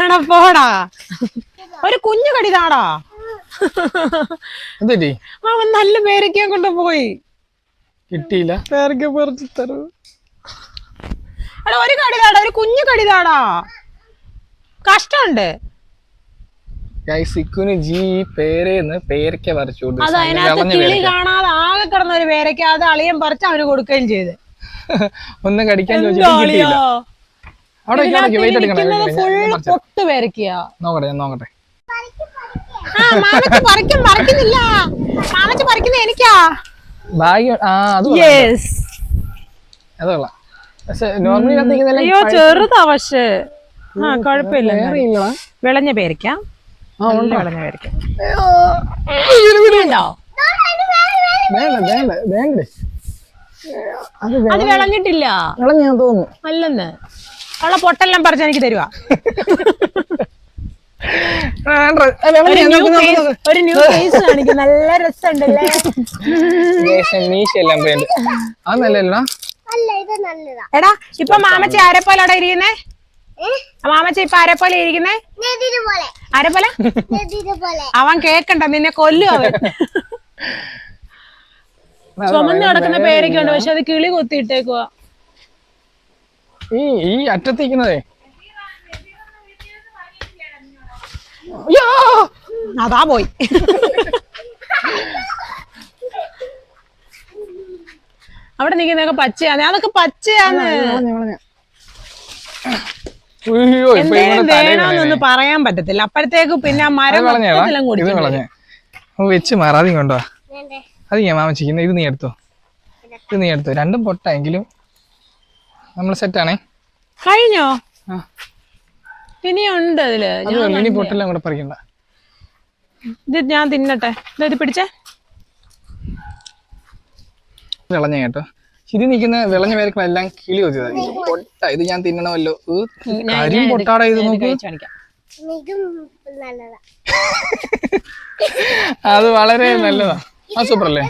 എടാ പോടാ, ഒരു കുഞ്ഞു കടിതാടാ. അവൻ നല്ല പേരയ്ക്കാൻ കൊണ്ടുപോയി, കിട്ടിയില്ല. പേരയ്ക്ക പറിച്ചു തരൂ. എടാ ഒരു കടിതാടാ, ഒരു കുഞ്ഞു കടിതാടാ, കഷ്ടമുണ്ട്. അത് അതിനകത്ത് കിളി കാണാതെ ആകെ കിടന്ന ഒരു പേരയ്ക്ക, അത് അളിയൻ പറിച്ച് അവന് കൊടുക്കുകയും ചെയ്ത്. ഒന്ന് കടിക്കാൻ പൊട്ട് പേരയ്ക്കയാ. നോക്കട്ടെ. മാമച്ചി പറിക്കുന്നില്ല, മാമച്ചി പറിക്കുന്ന എനിക്കാ. അയ്യോ ചെറുതാ, പക്ഷേ കൊഴപ്പില്ല. വിളഞ്ഞ പേരയ്ക്ക, വിളഞ്ഞ പേരയ്ക്ക. അത് വിളഞ്ഞിട്ടില്ല, തോന്നുന്നു. അല്ലെന്ന് അവളെ പൊട്ടെല്ലാം പറിച്ച് എനിക്ക് തരുവാ. ഒരു ന്യൂ ഫേസ് കാണിക്കും, നല്ല രസമുണ്ടല്ലേ. എടാ ഇപ്പൊ മാമച്ചി ആരെപ്പോലെ അവിടെ ഇരിക്കുന്നേ? മാമച്ചി ഇപ്പൊ ആരെപ്പോലെ ഇരിക്കുന്നേ? ആരെപ്പോലെ? അവൻ കേക്കണ്ട, നിന്നെ കൊല്ലും അവൻ. ചുമന്ന് കിടക്കുന്ന പേരൊക്കെ ഉണ്ട്, പക്ഷെ അത് കിളി കൊത്തിയിട്ടേക്കുവാ. ഈ അറ്റത്തിരിക്കുന്നതേ അതാ പോയി. അവിടെ നിൽക്കുന്നതൊക്കെ പച്ചയാണ്, അതൊക്കെ പച്ചയാണ്. വേണമെന്നൊന്നും പറയാൻ പറ്റത്തില്ല, അപ്പോഴത്തേക്ക് പിന്നെ മരം വെച്ച് മാറാതെ കൊണ്ടോ. അത് ഞാൻ മാമച്ചിരിക്കുന്ന, ഇത് നീ എടുത്തോ, ഇത് നീ എടുത്തോ. രണ്ടും പൊട്ടെങ്കിലും നമ്മൾ സെറ്റാണേ. കഴിഞ്ഞോ? ഇനിയുണ്ട് അതില്. ഇനി പൊട്ടെല്ലാം കൂടെ പറിക്കണ്ട. ഇത് ഞാൻ തിന്നട്ടെ, ഇത് പിടിച്ചേ. വിളഞ്ഞ കേട്ടോ, ഇത് നിൽക്കുന്ന വിളഞ്ഞ പേരക്കെല്ലാം കിളി കൊത്തിയതാ. പൊട്ട ഇത് ഞാൻ തിന്നണമല്ലോ. കരിയും പൊട്ടാടാ ഇത്, നോക്ക്. അത് വളരെ നല്ലതാ. ആ സൂപ്പർ അല്ലേ?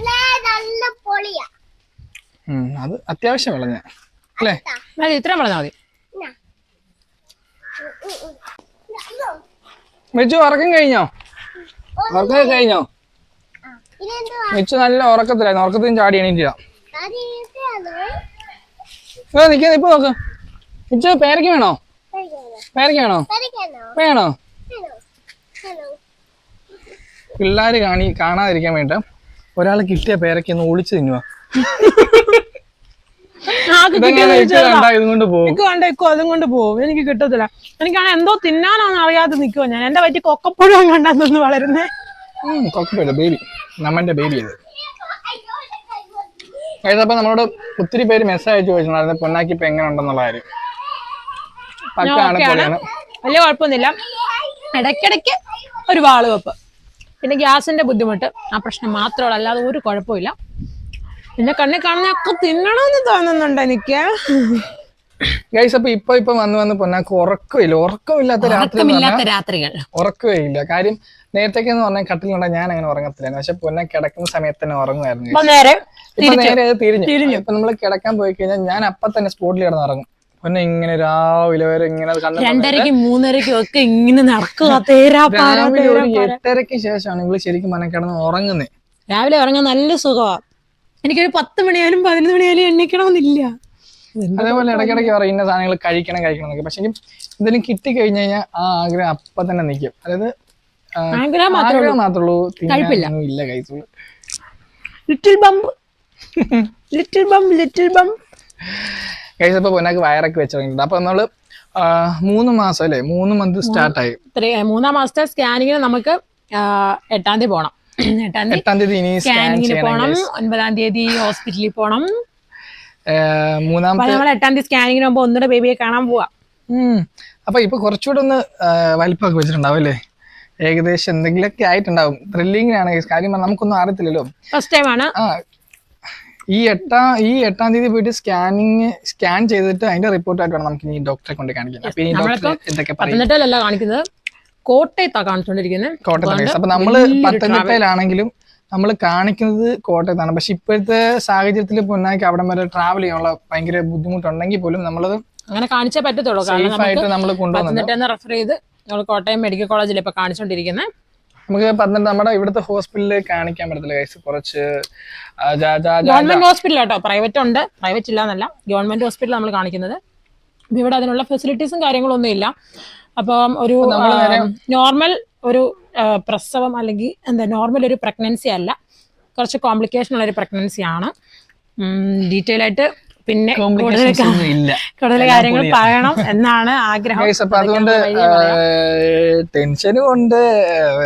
അത് അത്യാവശ്യം വിളഞ്ഞ അല്ലേ? ഇത്രയും വിളഞ്ഞാ മതി. മെച്ചു ഉറക്കം കഴിഞ്ഞോ? ഉറക്കം കഴിഞ്ഞോ? മെച്ചു നല്ല ഉറക്കത്തിലായിരുന്നു, ഉറക്കത്തിന് ചാടി എണീറ്റില്ല. നിക്ക ഇപ്പൊ നോക്ക്. മെച്ചു പേരയ്ക്ക വേണോ? പേരയ്ക്ക വേണോ? വേണോ? പിള്ളേര് കാണാതിരിക്കാൻ വേണ്ട ഒരാൾ കിട്ടിയ പേരയ്ക്ക ഒന്ന് ഒളിച്ചു തിന്നുക. അതും കൊണ്ട് പോകും, എനിക്ക് കിട്ടത്തില്ല. എനിക്കാണ് എന്തോ തിന്നാനാന്ന് അറിയാതെ നിക്കുവോ ഞാൻ. എന്റെ പറ്റി കൊക്കപ്പുഴം കണ്ടെന്ന് വളരുന്നേ. കൊക്കപ്പുഴ ബേബി, നമ്മന്റെ ബേബി അത്. അപ്പൊ നമ്മളോട് ഒത്തിരി പേര് മെസ്സേജ് അയച്ചു ചോദിച്ചിട്ടുണ്ടായിരുന്നു പൊന്നാക്കി ഇപ്പൊ എങ്ങനെ ഉണ്ടെന്നുള്ള കാര്യം. വലിയ കുഴപ്പമൊന്നുമില്ല, ഇടയ്ക്കിടയ്ക്ക് ഒരു വാള് വെപ്പ്, പിന്നെ ഗ്യാസിന്റെ ബുദ്ധിമുട്ട്, ആ പ്രശ്നം മാത്രമേ, അല്ലാതെ ഒരു കുഴപ്പമില്ല. പിന്നെ കണ്ണി കാണുന്നൊക്കെ തിന്നണമെന്ന് തോന്നുന്നുണ്ട് എനിക്ക്. അപ്പൊ ഇപ്പൊ വന്ന് പൊന്നാക്ക് ഉറക്കമില്ലാത്ത രാത്രികൾ ഉറക്കമേ ഇല്ല. കാര്യം നേരത്തേക്ക് എന്ന് പറഞ്ഞാൽ കട്ടിലുണ്ടാ ഞാൻ അങ്ങനെ ഉറങ്ങത്തില്ലായിരുന്നു, പക്ഷെ പൊന്ന കിടക്കുന്ന സമയത്ത് തന്നെ ഉറങ്ങുമായിരുന്നു. നേരെ അത് തിരിഞ്ഞു. ഇപ്പൊ നമ്മള് കിടക്കാൻ പോയി കഴിഞ്ഞാൽ ഞാൻ അപ്പൊ തന്നെ സ്പോട്ടിൽ കിടന്ന് ഉറങ്ങും. പൊന്നെ ഇങ്ങനെ രാവിലെ വരെ ഇങ്ങനെ 2:30 3:30 ഒക്കെ ഇങ്ങനെ നടക്കുക. 8:30 ശേഷമാണ് ഇവള് ശരിക്കും മനം കിടന്ന് ഉറങ്ങുന്നേ. രാവിലെ ഉറങ്ങാൻ നല്ല സുഖമാണ്. എനിക്കൊരു 10 മണിയായാലും 11 മണിയായാലും എണ്ണിക്കണമെന്നില്ല. അതേപോലെ ഇടയ്ക്കിടയ്ക്ക് പറയും ഇന്ന സാധനങ്ങൾ കഴിക്കണം എന്നൊക്കെ. പക്ഷെ എന്തെങ്കിലും കിട്ടി കഴിഞ്ഞു കഴിഞ്ഞാൽ ആ ആഗ്രഹം അപ്പൊ തന്നെ നിൽക്കും. അതായത് ആഗ്രഹം മാത്രമേ ഉള്ളൂ, ഇല്ല കഴിച്ചുള്ളൂ. ലിറ്റിൽ ബംബ് കഴിച്ചപ്പോ പൊന്നാക്ക് വയറൊക്കെ വെച്ച് തുടങ്ങിയിട്ടുണ്ട്. അപ്പൊ നമ്മള് 3 മാസം അല്ലേ, 3 മന്ത് സ്റ്റാർട്ടായി. 3-ാം മാസത്തെ സ്കാനിങ്ങിന് നമുക്ക് 8-ാം തീയതി പോണം. 8-ാം തീയതി ഇനി സ്കാനിങ്ങിന് പോണം. 9-ാം തീയതി ഹോസ്പിറ്റലിൽ പോണം. 3-ാമത്തെ 8-ാം തീയതി സ്കാനിങ്ങിന് പോകുമ്പോ ഒന്നുകൂടെ ബേബിയെ കാണാൻ പോവാ. അപ്പൊ ഇപ്പൊ കുറച്ചുകൂടെ ഒന്ന് വലിപ്പമൊക്കെ വെച്ചിട്ടുണ്ടാവും അല്ലേ? ഏകദേശം എന്തെങ്കിലുമൊക്കെ ആയിട്ടുണ്ടാവും. ത്രില്ലിങ്ങിനാണ് കാര്യം, നമുക്കൊന്നും അറിയത്തില്ലല്ലോ, ഫസ്റ്റ് ടൈം ആണ്. ഈ 8-ാം തീയതി പോയിട്ട് സ്കാൻ ചെയ്തിട്ട് അതിന്റെ റിപ്പോർട്ടായിട്ട് വേണം നമുക്ക് ഇനി ഡോക്ടറെ കൊണ്ട് കാണിക്കാൻ. പത്തനംതിട്ടയിലല്ല കാണിക്കുന്നത്, കോട്ടയത്താണ് കാണിച്ചോണ്ടിരിക്കുന്നത്. കോട്ടയത്ത്. അപ്പൊ നമ്മള് പത്തനംതിട്ടയിലാണെങ്കിലും നമ്മൾ കാണിക്കുന്നത് കോട്ടയത്താണ്. പക്ഷെ ഇപ്പോഴത്തെ സാഹചര്യത്തിൽ പൊന്നാക്കി അവിടം വരെ ട്രാവൽ ചെയ്യാനുള്ള ഭയങ്കര ബുദ്ധിമുട്ടുണ്ടെങ്കിൽ പോലും നമ്മളത് അങ്ങനെ കാണിച്ചേ പറ്റത്തുള്ളൂ. കാരണം നമുക്ക് പത്തനംതിട്ട റെഫർ ചെയ്ത് നമ്മൾ കോട്ടയം മെഡിക്കൽ കോളേജിൽ ഇപ്പൊ കാണിച്ചോണ്ടിരിക്കുന്നത്. നമുക്ക് നമ്മുടെ ഇവിടുത്തെ ഹോസ്പിറ്റലിൽ കാണിക്കാൻ പറ്റത്തില്ല കേസ്. കുറച്ച് ഗവൺമെന്റ് ഹോസ്പിറ്റൽ കേട്ടോ, പ്രൈവറ്റ് ഉണ്ട്, പ്രൈവറ്റ് ഇല്ല എന്നല്ല, ഗവൺമെന്റ് ഹോസ്പിറ്റൽ നമ്മൾ കാണിക്കുന്നത്. ഇവിടെ അതിനുള്ള ഫെസിലിറ്റീസും കാര്യങ്ങളൊന്നും ഇല്ല. അപ്പം ഒരു നോർമൽ ഒരു പ്രസവം അല്ലെങ്കിൽ നോർമൽ ഒരു പ്രഗ്നൻസി അല്ല, കുറച്ച് കോംപ്ലിക്കേഷൻ ഉള്ള ഒരു പ്രഗ്നൻസി ആണ്. ഡീറ്റെയിൽ ആയിട്ട് പിന്നെ കൂടുതൽ കാര്യങ്ങൾ പറയണം എന്നാണ് ആഗ്രഹം. അതുകൊണ്ട് ടെൻഷനും ഉണ്ട്,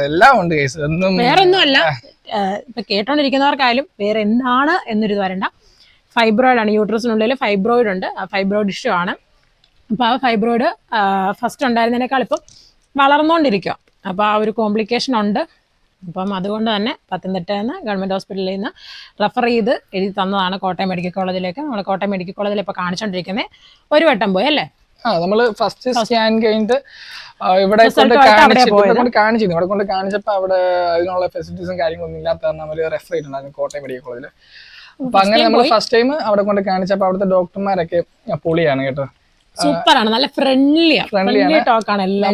എല്ലാം ഉണ്ട് കേസ്. വേറെ ഒന്നുമല്ല, ഇപ്പൊ കേട്ടോണ്ടിരിക്കുന്നവർക്കായാലും വേറെ എന്താണ് എന്നൊരു ഇത് വരണ്ട. ഫൈബ്രോയിഡ് ആണ്, യൂട്രസിനുള്ളിൽ ഫൈബ്രോയിഡ് ഉണ്ട്. ആ ഫൈബ്രോയിഡ് ഇഷ്യൂ ആണ്. അപ്പൊ ആ ഫൈബ്രോയിഡ് ഫസ്റ്റ് ഉണ്ടായിരുന്നതിനേക്കാൾ ഇപ്പം വളർന്നുകൊണ്ടിരിക്കുക. അപ്പൊ ആ ഒരു കോംപ്ലിക്കേഷൻ ഉണ്ട്. അപ്പം അതുകൊണ്ട് തന്നെ പത്തനംതിട്ടയിൽ നിന്ന് ഗവൺമെന്റ് ഹോസ്പിറ്റലിൽ നിന്ന് റെഫർ ചെയ്ത് എഴുതി തന്നതാണ് കോട്ടയം മെഡിക്കൽ കോളേജിലേക്ക്. നമ്മൾ കോട്ടയം മെഡിക്കൽ കോളേജിൽ ഇപ്പൊ കാണിച്ചോണ്ടിരിക്കുന്നത്. ഒരു വട്ടം പോയി അല്ലേ? നമ്മള് ഫസ്റ്റ് സ്കാൻ കഴിഞ്ഞിട്ട് ഇവിടെ കൊണ്ട് കാണിച്ചപ്പോ അവിടെ അതിനുള്ള ഫെസിലിറ്റീസും കാര്യങ്ങളൊന്നും ഇല്ലാത്ത നമ്മൾ റെഫർ ചെയ്തിട്ടുണ്ടായിരുന്നു കോട്ടയം മെഡിക്കൽ കോളേജിൽ. അപ്പൊ അങ്ങനെ നമ്മൾ ഫസ്റ്റ് ടൈം അവിടെ കൊണ്ട് കാണിച്ചപ്പോ അവിടുത്തെ ഡോക്ടർമാരൊക്കെ പൊളിയാണ് കേട്ടോ. സൂപ്പറാണ്, നല്ല ഫ്രണ്ട്ലി ടോക്ക് ആണ് എല്ലാം.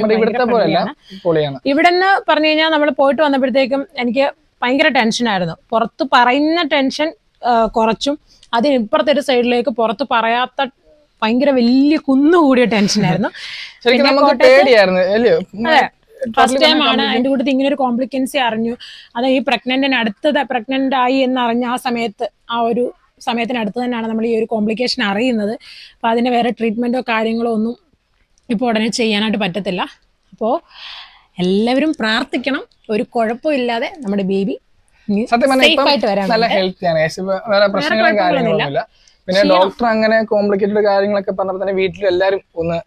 ഇവിടെന്ന് പറഞ്ഞു കഴിഞ്ഞാൽ നമ്മൾ പോയിട്ട് വന്നപ്പോഴത്തേക്കും എനിക്ക് ഭയങ്കര ടെൻഷനായിരുന്നു. പുറത്ത് പറയുന്ന ടെൻഷൻ കുറച്ചും അതിനിപ്പുറത്തെ ഒരു സൈഡിലേക്ക് പുറത്ത് പറയാത്ത ഭയങ്കര വലിയ കുന്നുകൂടിയ ടെൻഷനായിരുന്നു. ഫസ്റ്റ് ടൈം ആണ് അതിന്റെ കൂട്ടത്തിൽ ഇങ്ങനെ ഒരു കോംപ്ലിക്കൻസി അറിഞ്ഞു. അത് ഈ പ്രഗ്നന്റ് ആയി എന്നറിഞ്ഞ ആ സമയത്ത്, ആ ഒരു സമയത്തിനടുത്ത് തന്നെയാണ് നമ്മൾ ഈ ഒരു കോംപ്ലിക്കേഷൻ അറിയുന്നത്. അപ്പോൾ അതിന് വേറെ ട്രീറ്റ്മെൻറ്റോ കാര്യങ്ങളോ ഒന്നും ഇപ്പോൾ ഉടനെ ചെയ്യാനായിട്ട് പറ്റത്തില്ല. അപ്പോൾ എല്ലാവരും പ്രാർത്ഥിക്കണം, ഒരു കുഴപ്പമില്ലാതെ നമ്മുടെ ബേബി സേഫ് ആയിട്ട് വരാൻ. വേറെ പ്രശ്നങ്ങളും കാര്യങ്ങളൊന്നുമില്ല. പിന്നെ ഡോക്ടർ അങ്ങനെ കോംപ്ലിക്കേറ്റഡ് കാര്യങ്ങളൊക്കെ പറഞ്ഞപ്പോൾ തന്നെ വീട്ടിൽ എല്ലാവരും ഒന്ന്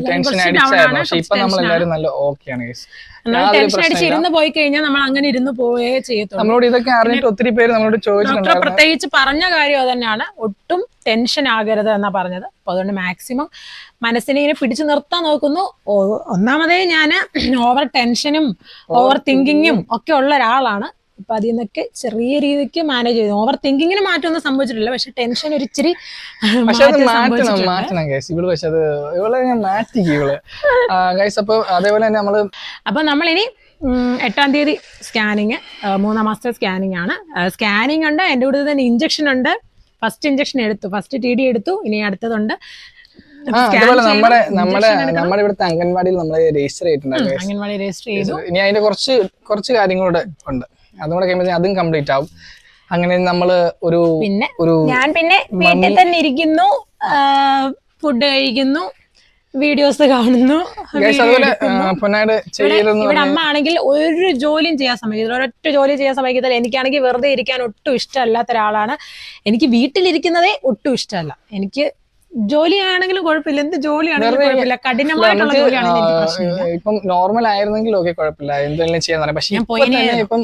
ടെൻഷൻ അടിച്ചായിരുന്നു. പക്ഷെ ഇപ്പൊ നമ്മളെല്ലാവരും നല്ല ഓക്കെയാണ്. ടെൻഷൻ അടിച്ച് ഇരുന്ന് പോയി കഴിഞ്ഞാൽ നമ്മൾ അങ്ങനെ ഇരുന്ന് പോയേ ചെയ്യത്തുള്ളൂ. നമ്മളോട് ഇതൊക്കെ അറിഞ്ഞിട്ട് ഒത്തിരി പേര് നമ്മളോട് ചോദിച്ചിട്ടുണ്ടായിരുന്നു. പ്രത്യേകിച്ച് പറഞ്ഞ കാര്യം അത് തന്നെയാണ്, ഒട്ടും ടെൻഷൻ ആകരുത് എന്നാ പറഞ്ഞത്. അപ്പൊ അതുകൊണ്ട് മാക്സിമം മനസ്സിനെ ഇങ്ങനെ പിടിച്ചു നിർത്താൻ നോക്കുന്നു. ഒന്നാമതേ ഞാൻ ഓവർ ടെൻഷനും ഓവർ തിങ്കിങ്ങും ഒക്കെ ഉള്ള ഒരാളാണ്. അപ്പൊ അതിൽ നിന്നൊക്കെ ചെറിയ രീതിക്ക് മാനേജ് ചെയ്തു. ഓവർ തിങ്കിങ്ങിന് മാറ്റമൊന്നും സംഭവിച്ചിട്ടില്ല, പക്ഷെ ടെൻഷൻ ഒരു ഇച്ചിരി അപ്പൊ നമ്മളിനി 8-ാം തീയതി സ്കാനിങ്, 3-ാം മാസത്തെ സ്കാനിങ് ആണ്. സ്കാനിങ് ഉണ്ട്, എന്റെ കൂടെ തന്നെ ഇഞ്ചക്ഷൻ ഉണ്ട്. ഫസ്റ്റ് ഇഞ്ചക്ഷൻ എടുത്തു, ഫസ്റ്റ് TD എടുത്തു, ഇനി അടുത്തതുണ്ട്. നമ്മുടെ ഇവിടുത്തെ അംഗൻവാടിയിൽ നമ്മൾ രജിസ്റ്റർ ചെയ്തിട്ടുണ്ട്. അംഗൻവാടി രജിസ്റ്റർ ചെയ്തു. ഇനി അതിന്റെ കുറച്ച് കാര്യങ്ങളൂടെ ഉണ്ട്, അതുകൂടെ കഴിയുമ്പോൾ അതും കംപ്ലീറ്റ് ആവും. അങ്ങനെ നമ്മള് ഞാൻ പിന്നെ വീട്ടിൽ തന്നെ ഇരിക്കുന്നു, ഫുഡ് കഴിക്കുന്നു, വീഡിയോസ് കാണുന്നു. ഇവിടെ അമ്മ ആണെങ്കിൽ ഒരു ജോലിയും ചെയ്യാൻ സമ്മതിക്കില്ല, ഒരൊറ്റ ജോലി ചെയ്യാൻ സമ്മതിക്കത്തില്ല. എനിക്കാണെങ്കിൽ വെറുതെ ഇരിക്കാൻ ഒട്ടും ഇഷ്ടമല്ലാത്ത ഒരാളാണ്. എനിക്ക് വീട്ടിലിരിക്കുന്നതേ ഒട്ടും ഇഷ്ടമല്ല. എനിക്ക് ജോലിയാണെങ്കിലും കുഴപ്പമില്ല, എന്ത് ജോലിയാണെങ്കിലും കുഴപ്പമില്ല, കഠിനമായിട്ടുള്ള ജോലിയാണെങ്കിൽ ഇപ്പം നോർമൽ ആയിരുന്നെങ്കിൽ ഓക്കെ കുഴപ്പമില്ല, എന്തെങ്കിലും ചെയ്യാൻ പറയാം. പക്ഷെ ഇപ്പം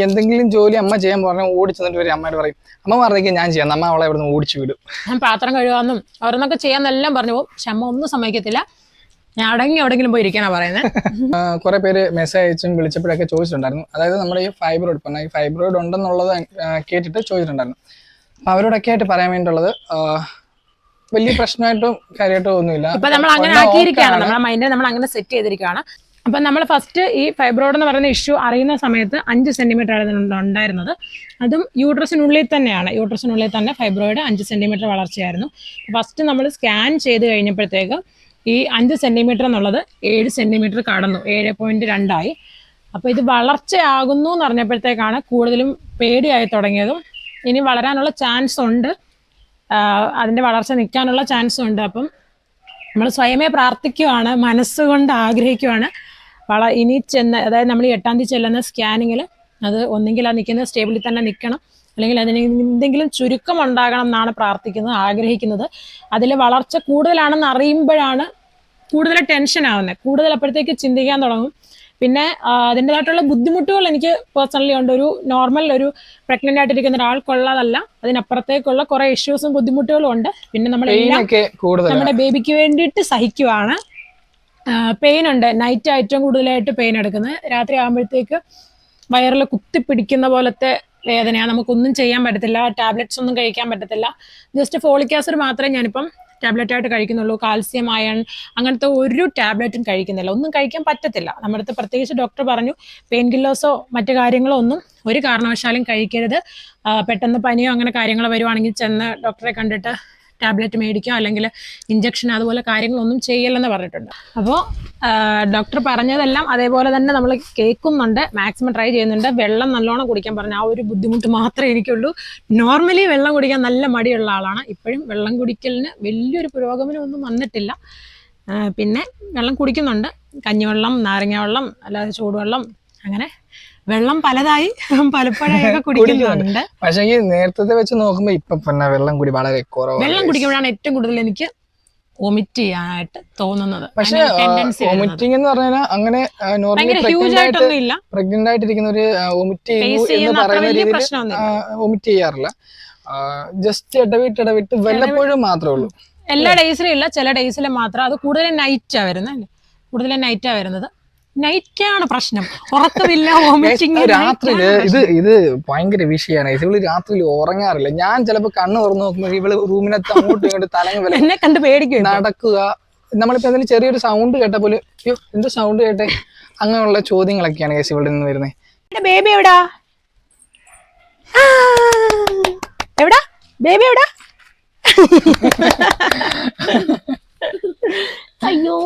എന്തെങ്കിലും ജോലി അമ്മ ചെയ്യാൻ പറഞ്ഞാൽ ഓടിച്ചെന്നിട്ട് വരും. അമ്മയോട് പറയും, അമ്മ പറഞ്ഞേക്ക് ഞാൻ ചെയ്യാം, അമ്മ അവളെ ഇവിടുന്ന് ഓടിച്ചു വിടും. ഞാൻ പാത്രം കഴുകാന്നും അവരെന്നൊക്കെ ചെയ്യാന്നെല്ലാം പറഞ്ഞു പോകും. പക്ഷെ അമ്മ ഒന്നും സമ്മതിക്കത്തില്ല. ഞാൻ എവിടെങ്കിലും പോയി ഇരിക്കാനാ പറയുന്നത്. കുറെ പേര് മെസ്സേജ് അയച്ചും വിളിച്ചപ്പോഴൊക്കെ ചോദിച്ചിട്ടുണ്ടായിരുന്നു. അതായത് നമ്മുടെ ഈ ഫൈബ്രോയിഡ് ഉണ്ടെന്നുള്ളത് കേട്ടിട്ട് ചോദിച്ചിട്ടുണ്ടായിരുന്നു. അപ്പൊ അവരോടൊക്കെ ആയിട്ട് പറയാൻ വേണ്ടിയുള്ളത്, വലിയ പ്രശ്നമായിട്ടും കാര്യമായിട്ടും ഒന്നുമില്ല. ഇപ്പൊ നമ്മൾ അങ്ങനെ ആക്കിയിരിക്കുകയാണ്, നമ്മുടെ മൈൻഡിൽ നമ്മൾ അങ്ങനെ സെറ്റ് ചെയ്തിരിക്കുകയാണ്. അപ്പൊ നമ്മൾ ഫസ്റ്റ് ഈ ഫൈബ്രോയിഡ് എന്ന് പറയുന്ന ഇഷ്യൂ അറിയുന്ന സമയത്ത് 5 സെന്റിമീറ്റർ ആയിരുന്നു ഉണ്ടായിരുന്നത്. അതും യൂട്രസിനുള്ളിൽ തന്നെയാണ്. യൂട്രസിനുള്ളിൽ തന്നെ ഫൈബ്രോയിഡ് 5 സെന്റിമീറ്റർ വളർച്ചയായിരുന്നു. ഫസ്റ്റ് നമ്മൾ സ്കാൻ ചെയ്ത് കഴിഞ്ഞപ്പോഴത്തേക്ക് ഈ 5 സെന്റിമീറ്റർ എന്നുള്ളത് 7 സെന്റിമീറ്റർ കടന്നു, 7.2 ആയി. അപ്പൊ ഇത് വളർച്ചയാകുന്നു എന്ന് അറിഞ്ഞപ്പോഴത്തേക്കാണ് കൂടുതലും പേടിയായി തുടങ്ങിയതും. ഇനി വളരാനുള്ള ചാൻസ് ഉണ്ട്, അതിന്റെ വളർച്ച നിൽക്കാനുള്ള ചാൻസും ഉണ്ട്. അപ്പം നമ്മൾ സ്വയമേ പ്രാർത്ഥിക്കുവാണ്, മനസ്സുകൊണ്ട് ആഗ്രഹിക്കുവാണ്. ഇനി അതായത് നമ്മൾ 8-ാം തീയതി ചെല്ലുന്ന സ്കാനിങ്ങിൽ അത് ഒന്നെങ്കിൽ ആ നിൽക്കുന്ന സ്റ്റേബിളിൽ തന്നെ നിൽക്കണം, അല്ലെങ്കിൽ അതിന് എന്തെങ്കിലും ചുരുക്കം ഉണ്ടാകണം എന്നാണ് പ്രാർത്ഥിക്കുന്നത്, ആഗ്രഹിക്കുന്നത്. അതിൽ വളർച്ച കൂടുതലാണെന്ന് അറിയുമ്പോഴാണ് കൂടുതൽ ടെൻഷൻ ആവുന്നത്. കൂടുതൽ അപ്പോഴത്തേക്ക് ചിന്തിക്കാൻ തുടങ്ങും. പിന്നെ അതിൻ്റെതായിട്ടുള്ള ബുദ്ധിമുട്ടുകൾ എനിക്ക് പേഴ്സണലി ഉണ്ട്. ഒരു നോർമൽ ഒരു പ്രഗ്നന്റ് ആയിട്ടിരിക്കുന്ന ഒരാൾക്കുള്ളതല്ല, അതിനപ്പുറത്തേക്കുള്ള കുറെ ഇഷ്യൂസും ബുദ്ധിമുട്ടുകളും ഉണ്ട്. പിന്നെ നമ്മളെല്ലാം നമ്മുടെ ബേബിക്ക് വേണ്ടിയിട്ട് സഹിക്കുവാണ്. പെയിൻ ഉണ്ട്, നൈറ്റ് ഏറ്റവും കൂടുതലായിട്ട് പെയിൻ എടുക്കുന്നത്. രാത്രി ആകുമ്പോഴത്തേക്ക് വയറിൽ കുത്തിപ്പിടിക്കുന്ന പോലത്തെ വേദനയാണ്. നമുക്കൊന്നും ചെയ്യാൻ പറ്റത്തില്ല, ടാബ്ലറ്റ്സ് ഒന്നും കഴിക്കാൻ പറ്റത്തില്ല. ജസ്റ്റ് ഫോളിക് ആസിഡ് മാത്രമേ ഞാനിപ്പം ടാബ്ലറ്റ് ആയിട്ട് കഴിക്കുന്നുള്ളൂ. കാൽസ്യം, അയൺ അങ്ങനത്തെ ഒരു ടാബ്ലറ്റും കഴിക്കുന്നില്ല. ഒന്നും കഴിക്കാൻ പറ്റത്തില്ല. നമ്മുടെ അടുത്ത് പ്രത്യേകിച്ച് ഡോക്ടർ പറഞ്ഞു പെയിൻ കില്ലേഴ്സോ മറ്റു കാര്യങ്ങളോ ഒന്നും ഒരു കാരണവശാലും കഴിക്കരുത്. പെട്ടെന്ന് പനിയോ അങ്ങനെ കാര്യങ്ങൾ വരുവാണെങ്കിൽ ചെന്ന് ഡോക്ടറെ കണ്ടിട്ട് ടാബ്ലറ്റ് മേടിക്കുക, അല്ലെങ്കിൽ ഇഞ്ചക്ഷൻ അതുപോലെ കാര്യങ്ങളൊന്നും ചെയ്യല്ലെന്ന് പറഞ്ഞിട്ടുണ്ട്. അപ്പോൾ ഡോക്ടർ പറഞ്ഞതെല്ലാം അതേപോലെ തന്നെ നമ്മൾ കേൾക്കുന്നുണ്ട്, മാക്സിമം ട്രൈ ചെയ്യുന്നുണ്ട്. വെള്ളം നല്ലോണം കുടിക്കാൻ പറഞ്ഞ ആ ഒരു ബുദ്ധിമുട്ട് മാത്രമേ എനിക്കുള്ളൂ. നോർമലി വെള്ളം കുടിക്കാൻ നല്ല മടിയുള്ള ആളാണ്. ഇപ്പോഴും വെള്ളം കുടിക്കലിന് വലിയൊരു പുരോഗമനമൊന്നും വന്നിട്ടില്ല. പിന്നെ വെള്ളം കുടിക്കുന്നുണ്ട്, കഞ്ഞിവെള്ളം, നാരങ്ങ വെള്ളം, അല്ലാതെ ചൂടുവെള്ളം, അങ്ങനെ വെള്ളം പലതായി പലപ്പോഴൊക്കെ കുടിക്കുന്നുണ്ട്. പക്ഷേ ഈ നേരത്തെ വെച്ച് നോക്കുമ്പോ ഇപ്പൊ പിന്നെ വെള്ളം കുടി വളരെ കുറവാണ്. വെള്ളം കുടിക്കുമ്പോഴാണ് ഏറ്റവും കൂടുതൽ എനിക്ക് വൊമിറ്റ് ചെയ്യാനായിട്ട് തോന്നുന്നത്. പക്ഷേ വൊമിറ്റിംഗ് എന്ന് പറഞ്ഞാൽ അങ്ങനെ പ്രഗ്നന്റ് ആയിട്ടിരിക്കുന്ന ഒരു വൊമിറ്റ് ചെയ്യുന്നു എന്ന് പറയുന്ന രീതിയിൽ വൊമിറ്റ് ചെയ്യാറില്ല. ജസ്റ്റ് ഇടവിട്ട് വല്ലപ്പോഴും മാത്രമേ ഉള്ളൂ. എല്ലാ ഡേയ്സിലും ഇല്ല, ചില ഡേയ്സിലും മാത്രം. അത് കൂടുതലും നൈറ്റാ വരുന്നത്. നൈറ്റാണ് പ്രശ്നം, ഉറക്കമില്ല, വോമിറ്റിംഗ്. രാത്രിയില് ഇത് ഭയങ്കര വിഷയമാണ്. ഇവള് രാത്രിയിൽ ഉറങ്ങാറില്ല. ഞാൻ ചിലപ്പോ കണ്ണ് തുറന്നു നോക്കുമ്പോൾ ഇവള് റൂമിനകത്ത് അങ്ങോട്ടും ഇങ്ങോട്ട് തലങ്ങ് എന്നെ കണ്ട് പേടിക്കും, നടക്കുക. നമ്മളിപ്പോ എന്തെങ്കിലും ചെറിയൊരു സൗണ്ട് കേട്ട പോലെ അയ്യോ എന്ത് സൗണ്ട് കേട്ടെ, അങ്ങനെയുള്ള ചോദ്യങ്ങളൊക്കെയാണ് കേസ് ഇവിടെ നിന്ന് വരുന്നത്. ബേബി എവിടാ? ബേബി എവിടാ? അയ്യോ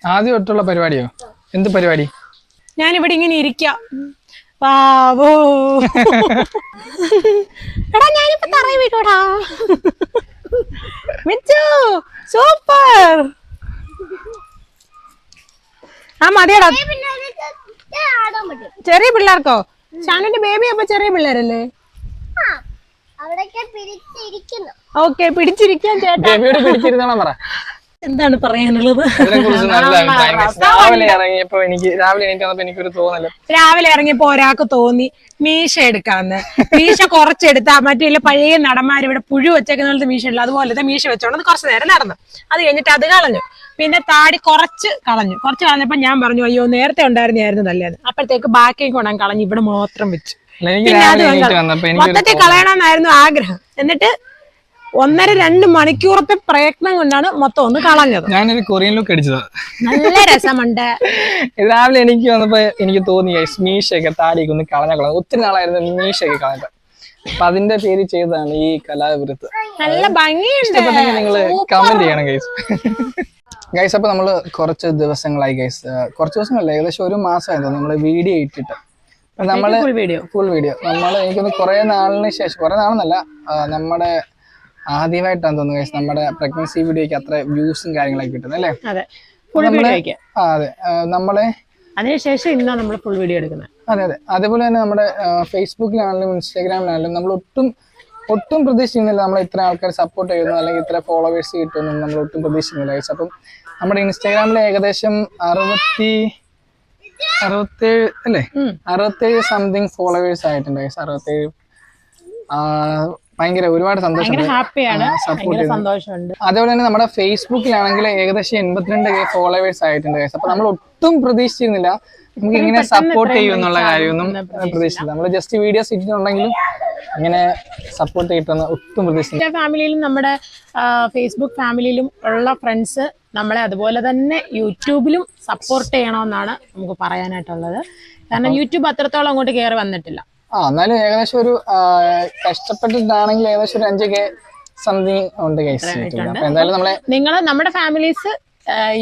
ആദ്യം തൊട്ടുള്ള പരിപാടിയോ? എന്ത് പരിപാടി? ഞാനിവിടെ ഇങ്ങനെ ഇരിക്കാം. പാവോ എടാ, ഞാനിപ്പോ തറയി വീട്ടോടാ. സൂപ്പർ. ആ മതിയടാ. ചെറിയ പിള്ളേർക്കോ? ഷാനുന്റെ ബേബി അപ്പൊ ചെറിയ പിള്ളേരല്ലേ? ഓക്കെ, പിടിച്ചിരിക്കാൻ ചേട്ടാ. എന്താണ് പറയാനുള്ളത്? രാവിലെ ഇറങ്ങിയപ്പോ ഒരാൾക്ക് തോന്നി മീശ എടുക്കാന്ന്. മീശ കുറച്ചെടുത്താ മറ്റേ പഴയ നടന്മാർ ഇവിടെ പുഴു വെച്ചേക്കുന്ന മീശ ഉള്ളു, അതുപോലത്തെ മീശ വെച്ചോണ്ട് കുറച്ചു നേരം നടന്നു. അത് കഴിഞ്ഞിട്ട് അത് കളഞ്ഞു. പിന്നെ താടി കുറച്ച് കളഞ്ഞപ്പോ ഞാൻ പറഞ്ഞു അയ്യോ നേരത്തെ ഉണ്ടായിരുന്നായിരുന്നു നല്ലത്. അപ്പോഴത്തേക്ക് ബാക്കിയും കൊണ്ടാൻ കളഞ്ഞു, ഇവിടെ മാത്രം വെച്ചു. പിന്നെ അത് മൊത്തത്തിൽ കളയണമെന്നായിരുന്നു ആഗ്രഹം. എന്നിട്ട് 1.5-2 മണിക്കൂറത്തെ പ്രയത്നം കൊണ്ടാണ് മൊത്തം ഒന്ന് കളഞ്ഞത്. ഞാനൊരു കൊറിയൻ ലുക്ക് അടിച്ചതാ, നല്ല രസമുണ്ട്. രാവിലെ എനിക്ക് വന്നപ്പോ എനിക്ക് തോന്നി മീശയൊക്കെ താടിയൊക്കെ ഒന്ന് കളഞ്ഞ ഒത്തിരി നാളായിരുന്നു മീശയൊക്കെ കളഞ്ഞത്. അപ്പൊ അതിന്റെ പേര് ചെയ്തതാണ് ഈ കലാവിരുത്ത്. നല്ല ഭംഗിയുണ്ട്. നിങ്ങള് കമന്റ് ചെയ്യണം ഗൈസ്. അപ്പൊ നമ്മള് കുറച്ച് ദിവസങ്ങളായി ഗൈസ്, കുറച്ച് ദിവസങ്ങളല്ല, ഏകദേശം 1 മാസമായിരുന്നു നമ്മള് വീഡിയോ ഇട്ടിട്ട്. നമ്മള് ഫുൾ വീഡിയോ എനിക്കൊന്ന് കുറെ നാളിന് ശേഷം, കുറെ നാളെന്നല്ല, നമ്മുടെ ആദ്യമായിട്ടാണ് തോന്നുന്നു ഗൈസ് നമ്മുടെ പ്രഗ്നൻസി വീഡിയോക്ക് അത്ര വ്യൂസും കാര്യങ്ങളൊക്കെ കിട്ടുന്നത് അല്ലേ? അതെ, നമ്മളെ അതിനുശേഷം ഇന്നാണ് നമ്മൾ ഫുൾ വീഡിയോ എടുക്കുന്നത്. അതെ. അതേപോലെ തന്നെ നമ്മുടെ ഫേസ്ബുക്കിലാണെങ്കിലും ഇൻസ്റ്റാഗ്രാമിലാണെങ്കിലും നമ്മൾ ഒട്ടും പ്രതീക്ഷിക്കുന്നില്ല നമ്മൾ ഇത്ര ആൾക്കാർ സപ്പോർട്ട് ചെയ്യുന്നു, അല്ലെങ്കിൽ ഇത്ര ഫോളോവേഴ്സ് കിട്ടുന്നു നമ്മൾ ഒട്ടും പ്രതീക്ഷിക്കുന്നില്ല ഗൈസ്. അപ്പം നമ്മുടെ ഇൻസ്റ്റാഗ്രാമിൽ ഏകദേശം 67 അല്ലേ, 67 സംതിങ് ഫോളോവേഴ്സ് ആയിട്ടുണ്ട് ഗൈസ്. 67 ഭയങ്കര ഒരുപാട് സന്തോഷമുണ്ട്. അതേപോലെ തന്നെ നമ്മുടെ ഫേസ്ബുക്കിലാണെങ്കിൽ ഏകദേശം 82 ഫോളോവേഴ്സ് ആയിട്ടുണ്ട് ഗൈസ്. അപ്പൊ നമ്മൾ ഒട്ടും പ്രതീക്ഷിച്ചിരുന്നില്ല നമുക്ക് ഇങ്ങനെ സപ്പോർട്ട് ചെയ്യും എന്നുള്ള കാര്യമൊന്നും പ്രതീക്ഷിച്ചില്ല. നമ്മൾ ജസ്റ്റ് വീഡിയോസ് ഇട്ടിട്ടുണ്ടെങ്കിലും ഇങ്ങനെ സപ്പോർട്ട് കിട്ടുന്ന ഒട്ടും പ്രതീക്ഷിച്ചില്ല. ഫാമിലിയിലും നമ്മുടെ ഫേസ്ബുക്ക് ഫാമിലിയിലും ഉള്ള ഫ്രണ്ട്സ് നമ്മളെ അതുപോലെ തന്നെ യൂട്യൂബിലും സപ്പോർട്ട് ചെയ്യണമെന്നാണ് നമുക്ക് പറയാനായിട്ടുള്ളത്. കാരണം യൂട്യൂബ് അത്രത്തോളം അങ്ങോട്ട് കയറി വന്നിട്ടില്ല. എന്നാലും ഏകദേശം ഒരു കഷ്ടപ്പെട്ടിട്ടാണെങ്കിൽ ഏകദേശം ഒരു 5K സംതിങ് ഉണ്ട് ഗൈസ്. എന്തായാലും നമ്മുടെ ഫാമിലീസ്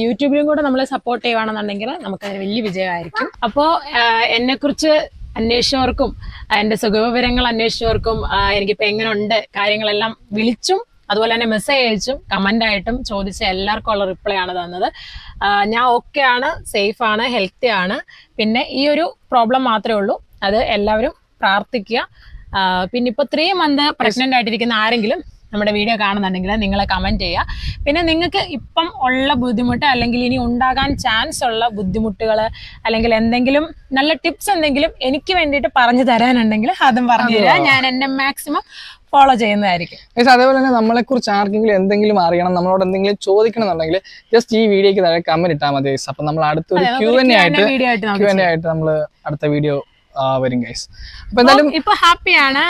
യൂട്യൂബിലും കൂടെ നമ്മളെ സപ്പോർട്ട് ചെയ്യുകയാണെന്നുണ്ടെങ്കിൽ നമുക്കത് വലിയ വിജയമായിരിക്കും. അപ്പോൾ എന്നെ കുറിച്ച് അന്വേഷിച്ചവർക്കും എന്റെ സുഖവിവരങ്ങൾ അന്വേഷിച്ചവർക്കും എനിക്കിപ്പോ എങ്ങനെ ഉണ്ട് കാര്യങ്ങളെല്ലാം വിളിച്ചും അതുപോലെ തന്നെ മെസ്സേജ് അയച്ചും കമന്റ് ആയിട്ടും ചോദിച്ച എല്ലാവർക്കും ഉള്ള റിപ്ലൈ ആണ് തന്നത്. ഞാൻ ഓക്കെ ആണ്, സേഫ് ആണ്, ഹെൽത്തി ആണ്. പിന്നെ ഈ ഒരു പ്രോബ്ലം മാത്രമേ ഉള്ളൂ, അത് എല്ലാവരും പ്രാർത്ഥിക്കുക. പിന്നെ ഇപ്പൊ 3 മന്ത് പ്രഗ്നന്റ് ആയിട്ടിരിക്കുന്ന ആരെങ്കിലും നമ്മുടെ വീഡിയോ കാണുന്നുണ്ടെങ്കിൽ നിങ്ങൾ കമൻറ്റ് ചെയ്യുക. പിന്നെ നിങ്ങൾക്ക് ഇപ്പം ഉള്ള ബുദ്ധിമുട്ട് അല്ലെങ്കിൽ ഇനി ഉണ്ടാകാൻ ചാൻസ് ഉള്ള ബുദ്ധിമുട്ടുകൾ അല്ലെങ്കിൽ എന്തെങ്കിലും നല്ല ടിപ്സ് എന്തെങ്കിലും എനിക്ക് വേണ്ടിയിട്ട് പറഞ്ഞു തരാനുണ്ടെങ്കിൽ അതും പറഞ്ഞു തരാം. ഞാൻ എൻ്റെ മാക്സിമം ഫോളോ ചെയ്യുന്നതായിരിക്കും. അതേപോലെ തന്നെ നമ്മളെ കുറിച്ച് ആർക്കെങ്കിലും എന്തെങ്കിലും അറിയണം, നമ്മളോട് എന്തെങ്കിലും ചോദിക്കണം എന്നുണ്ടെങ്കിൽ ജസ്റ്റ് ഈ വീഡിയോക്ക് താഴെ കമന്റ് ഇട്ടാൽ മതി. അപ്പൊ നമ്മൾ അടുത്തൊരു Q&A ആയിട്ട് നമ്മൾ അടുത്ത വീഡിയോ വരും ഗൈസ്. അപ്പൊ എന്തായാലും ഇപ്പൊ ഹാപ്പിയാണ്.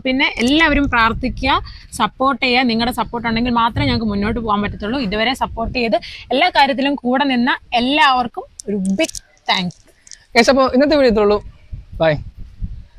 പിന്നെ എല്ലാവരും പ്രാർത്ഥിക്കുക, സപ്പോർട്ട് ചെയ്യുക. നിങ്ങളുടെ സപ്പോർട്ട് ഉണ്ടെങ്കിൽ മാത്രമേ ഞങ്ങൾക്ക് മുന്നോട്ട് പോകാൻ പറ്റത്തുള്ളൂ. ഇതുവരെ സപ്പോർട്ട് ചെയ്ത് എല്ലാ കാര്യത്തിലും കൂടെ നിന്ന എല്ലാവർക്കും ഒരു ബിഗ് താങ്ക്സ്. ഗൈസ്, അപ്പോൾ ഇന്നത്തെ വീഡിയോ ഇത്രയുള്ളൂ. ബൈ.